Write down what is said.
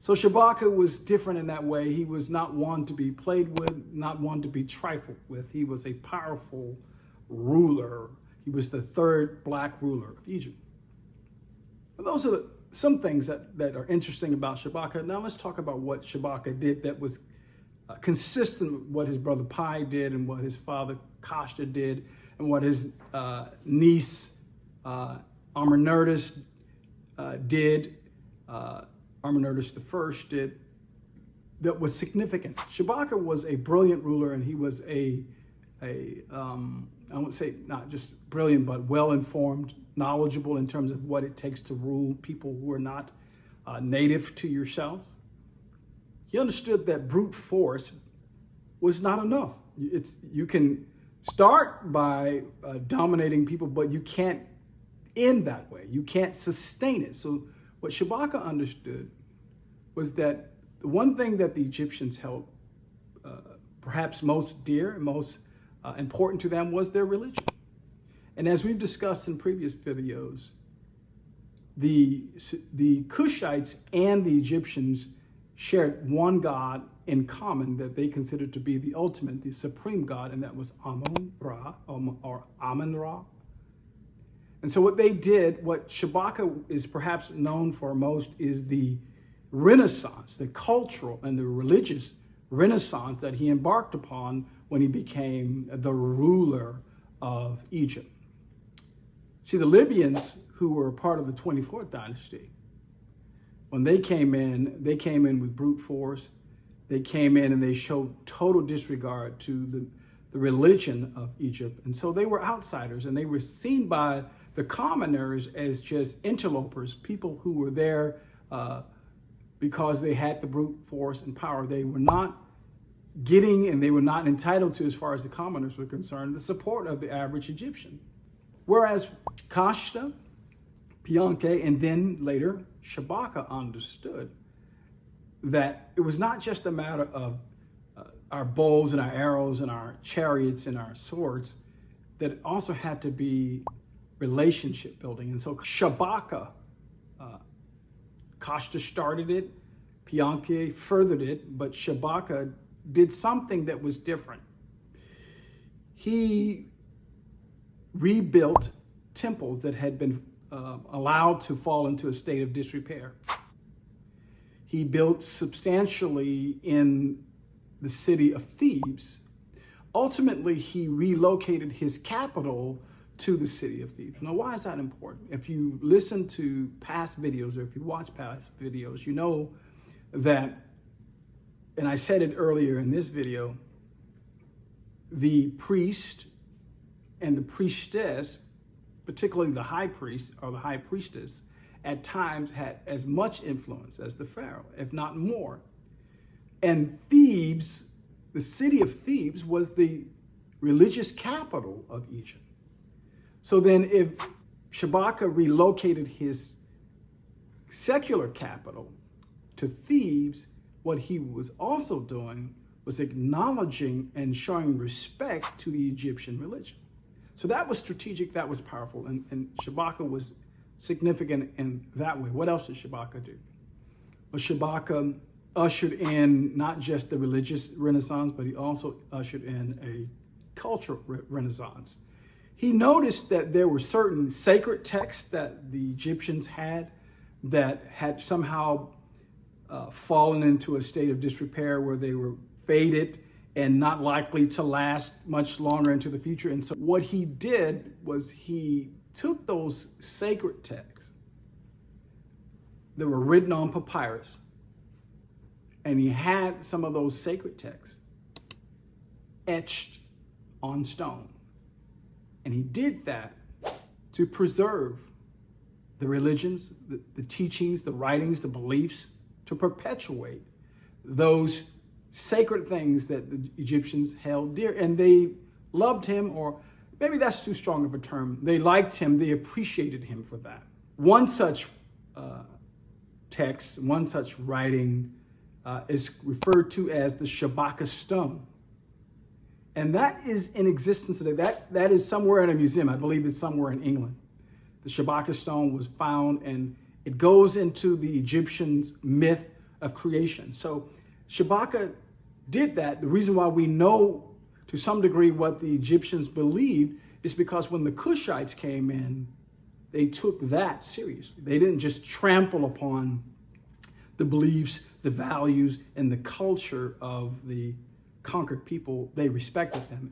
So Shabaka was different in that way. He was not one to be played with, not one to be trifled with. He was a powerful ruler. He was the third black ruler of Egypt. And those are some things that are interesting about Shabaka. Now let's talk about what Shabaka did that was consistent with what his brother Pi did and what his father Kashta did and what his niece Amenertus did. Amenertus I did, that was significant. Shabaka was a brilliant ruler, and he was I won't say not just brilliant, but well-informed, knowledgeable in terms of what it takes to rule people who are not native to yourself. He understood that brute force was not enough. You can start by dominating people, but you can't end that way. You can't sustain it. So what Shabaka understood was that the one thing that the Egyptians held perhaps most dear and most important to them was their religion. And as we've discussed in previous videos, the Cushites and the Egyptians shared one God in common that they considered to be the ultimate, the supreme God, and that was Amun-Ra or Amun-Ra. And so what they did, what Shabaka is perhaps known for most, is the Renaissance, the cultural and the religious Renaissance that he embarked upon when he became the ruler of Egypt. See, the Libyans, who were part of the 24th dynasty, when they came in with brute force. They came in and they showed total disregard to the religion of Egypt. And so they were outsiders, and they were seen by the commoners as just interlopers, people who were there because they had the brute force and power. They were not getting, and they were not entitled to, as far as the commoners were concerned, the support of the average Egyptian. Whereas Kashta, Pianke, and then later Shabaka understood that it was not just a matter of our bows and our arrows and our chariots and our swords, that it also had to be relationship building. And so Shabaka, Kashta started it, Pianke furthered it, but Shabaka did something that was different. He rebuilt temples that had been allowed to fall into a state of disrepair. He built substantially in the city of Thebes. Ultimately, he relocated his capital to the city of Thebes. Now, why is that important? If you listen to past videos, or if you watch past videos, you know that, and I said it earlier in this video, the priest and the priestess, particularly the high priest or the high priestess, at times had as much influence as the pharaoh, if not more. And Thebes, the city of Thebes, was the religious capital of Egypt. So then if Shabaka relocated his secular capital to Thebes, what he was also doing was acknowledging and showing respect to the Egyptian religion. So that was strategic, that was powerful, and Shabaka was significant in that way. What else did Shabaka do? Well, Shabaka ushered in not just the religious renaissance, but he also ushered in a cultural renaissance. He noticed that there were certain sacred texts that the Egyptians had that had somehow fallen into a state of disrepair, where they were faded and not likely to last much longer into the future. And so what he did was he took those sacred texts that were written on papyrus, and he had some of those sacred texts etched on stone. And he did that to preserve the religions, the teachings, the writings, the beliefs, to perpetuate those sacred things that the Egyptians held dear. And they loved him, or maybe that's too strong of a term. They liked him, they appreciated him for that. One such text, one such writing is referred to as the Shabaka stone. And that is in existence today. That is somewhere in a museum. I believe it's somewhere in England. The Shabaka stone was found, and it goes into the Egyptians' myth of creation. So Shabaka did that. The reason why we know to some degree what the Egyptians believed is because when the Cushites came in, they took that seriously. They didn't just trample upon the beliefs, the values, and the culture of the conquered people. They respected them.